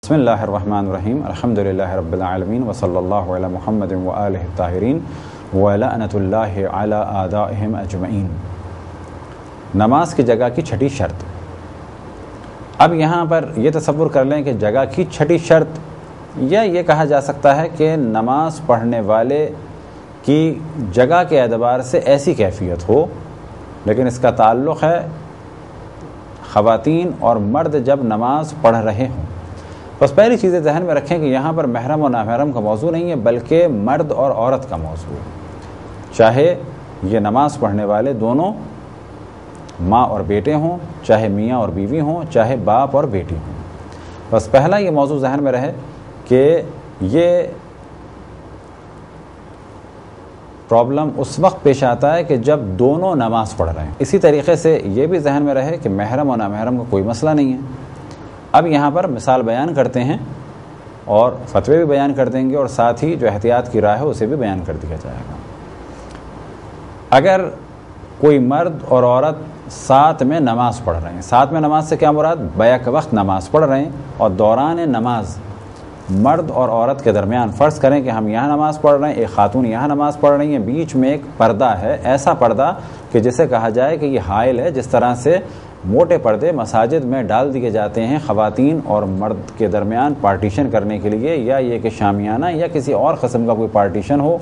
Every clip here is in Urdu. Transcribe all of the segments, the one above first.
بسم اللہ الرحمن الرحیم الحمدللہ رب العالمین وصلی اللہ علی محمد وآلہ الطاہرین ولعنۃ اللہ علی اعدائہم اجمعین۔ نماز کی جگہ کی چھٹی شرط۔ اب یہاں پر یہ تصور کر لیں کہ جگہ کی چھٹی شرط، یا یہ کہا جا سکتا ہے کہ نماز پڑھنے والے کی جگہ کے اعتبار سے ایسی کیفیت ہو، لیکن اس کا تعلق ہے خواتین اور مرد جب نماز پڑھ رہے ہوں۔ بس پہلی چیزیں ذہن میں رکھیں کہ یہاں پر محرم و نامحرم کا موضوع نہیں ہے، بلکہ مرد اور عورت کا موضوع ہے۔ چاہے یہ نماز پڑھنے والے دونوں ماں اور بیٹے ہوں، چاہے میاں اور بیوی ہوں، چاہے باپ اور بیٹی ہوں۔ بس پہلا یہ موضوع ذہن میں رہے کہ یہ پرابلم اس وقت پیش آتا ہے کہ جب دونوں نماز پڑھ رہے ہیں۔ اسی طریقے سے یہ بھی ذہن میں رہے کہ محرم و نامحرم کا کوئی مسئلہ نہیں ہے۔ اب یہاں پر مثال بیان کرتے ہیں اور فتوے بھی بیان کر دیں گے، اور ساتھ ہی جو احتیاط کی رائے ہے اسے بھی بیان کر دیا جائے گا۔ اگر کوئی مرد اور عورت ساتھ میں نماز پڑھ رہے ہیں، ساتھ میں نماز سے کیا مراد؟ بیک وقت نماز پڑھ رہے ہیں، اور دوران نماز مرد اور عورت کے درمیان فرض کریں کہ ہم یہاں نماز پڑھ رہے ہیں، ایک خاتون یہاں نماز پڑھ رہی ہیں، بیچ میں ایک پردہ ہے، ایسا پردہ کہ جسے کہا جائے کہ یہ حائل ہے۔ جس طرح سے موٹے پردے مساجد میں ڈال دیے جاتے ہیں خواتین اور مرد کے درمیان پارٹیشن کرنے کے لیے، یا یہ کہ شامیانہ یا کسی اور قسم کا کوئی پارٹیشن ہو۔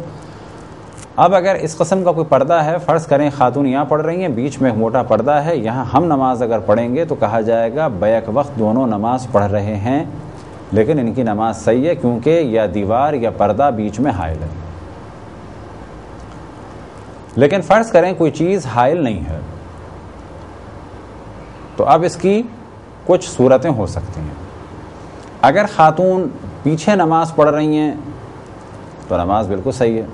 اب اگر اس قسم کا کوئی پردہ ہے، فرض کریں خاتون یہاں پڑھ رہی ہیں، بیچ میں ایک موٹا پردہ ہے، یہاں ہم نماز اگر پڑھیں گے تو کہا جائے گا بیک وقت دونوں نماز پڑھ رہے ہیں، لیکن ان کی نماز صحیح ہے، کیونکہ یا دیوار یا پردہ بیچ میں حائل ہے۔ لیکن فرض کریں کوئی چیز حائل نہیں ہے، تو اب اس کی کچھ صورتیں ہو سکتی ہیں۔ اگر خاتون پیچھے نماز پڑھ رہی ہیں تو نماز بالکل صحیح ہے۔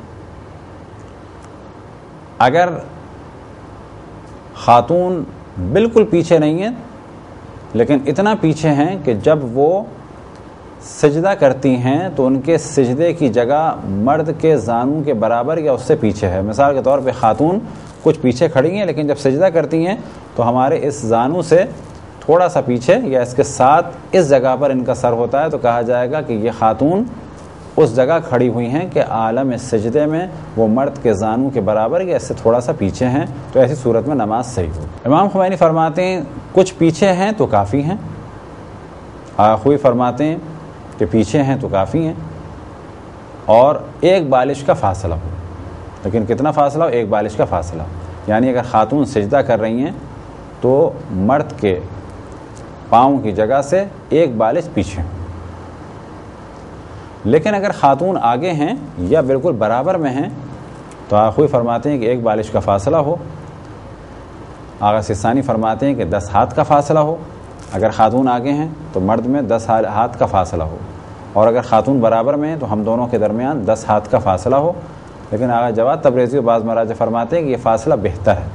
اگر خاتون بالکل پیچھے نہیں ہیں لیکن اتنا پیچھے ہیں کہ جب وہ سجدہ کرتی ہیں تو ان کے سجدے کی جگہ مرد کے زانوں کے برابر یا اس سے پیچھے ہے، مثال کے طور پہ خاتون کچھ پیچھے کھڑی ہیں لیکن جب سجدہ کرتی ہیں تو ہمارے اس زانوں سے تھوڑا سا پیچھے یا اس کے ساتھ اس جگہ پر ان کا سر ہوتا ہے، تو کہا جائے گا کہ یہ خاتون اس جگہ کھڑی ہوئی ہیں کہ عالم سجدے میں وہ مرد کے زانوں کے برابر یا اس سے تھوڑا سا پیچھے ہیں، تو ایسی صورت میں نماز صحیح ہو۔ امام خمینی فرماتے ہیں کچھ پیچھے ہیں تو کافی ہیں، آخوی فرماتے ہیں کہ پیچھے ہیں تو کافی ہیں، اور ایک بالش کا فاصلہ ہو۔ لیکن کتنا فاصلہ ہو؟ ایک بالش کا فاصلہ، یعنی اگر خاتون سجدہ کر رہی ہیں تو مرد کے پاؤں کی جگہ سے ایک بالش پیچھے۔ لیکن اگر خاتون آگے ہیں یا بالکل برابر میں ہیں تو آخوی فرماتے ہیں کہ ایک بالش کا فاصلہ ہو۔ آغا سستانی فرماتے ہیں کہ 10 ہاتھ کا فاصلہ ہو۔ اگر خاتون آگے ہیں تو مرد میں 10 ہاتھ کا فاصلہ ہو، اور اگر خاتون برابر میں ہیں تو ہم دونوں کے درمیان 10 ہاتھ کا فاصلہ ہو۔ لیکن آغا جواد تبریزی و بعض مراجع فرماتے ہیں کہ یہ فاصلہ بہتر ہے،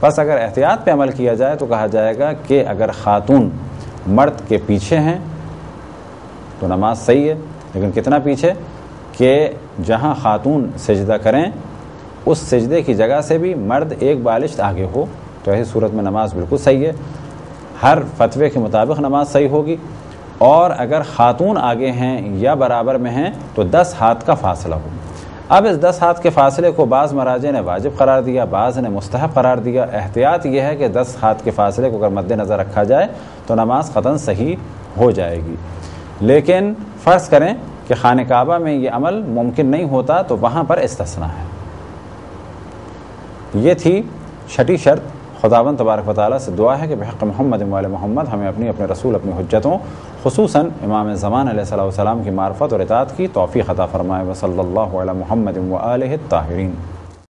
بس اگر احتیاط پہ عمل کیا جائے تو کہا جائے گا کہ اگر خاتون مرد کے پیچھے ہیں تو نماز صحیح ہے، لیکن کتنا پیچھے کہ جہاں خاتون سجدہ کریں اس سجدے کی جگہ سے بھی مرد ایک بالش آگے ہو، تو ایسی صورت میں نماز بالکل صحیح ہے۔ ہر فتوے کے مطابق نماز صحیح ہوگی۔ اور اگر خاتون آگے ہیں یا برابر میں ہیں تو 10 ہاتھ کا فاصلہ ہو۔ اب اس 10 ہاتھ کے فاصلے کو بعض مراجع نے واجب قرار دیا، بعض نے مستحب قرار دیا۔ احتیاط یہ ہے کہ 10 ہاتھ کے فاصلے کو اگر مد نظر رکھا جائے تو نماز قطعاً صحیح ہو جائے گی۔ لیکن فرض کریں کہ خانہ کعبہ میں یہ عمل ممکن نہیں ہوتا تو وہاں پر استثناء ہے۔ یہ تھی چھٹی شرط۔ خداوند تبارک و تعالیٰ سے دعا ہے کہ بحق محمد و آل محمد ہمیں اپنے رسول اپنی حجتوں، خصوصاً امام زمان علیہ السلام کی معرفت اور اطاعت کی توفیق عطا فرمائے۔ وصلی اللہ علی محمد و آلہ الطاہرین۔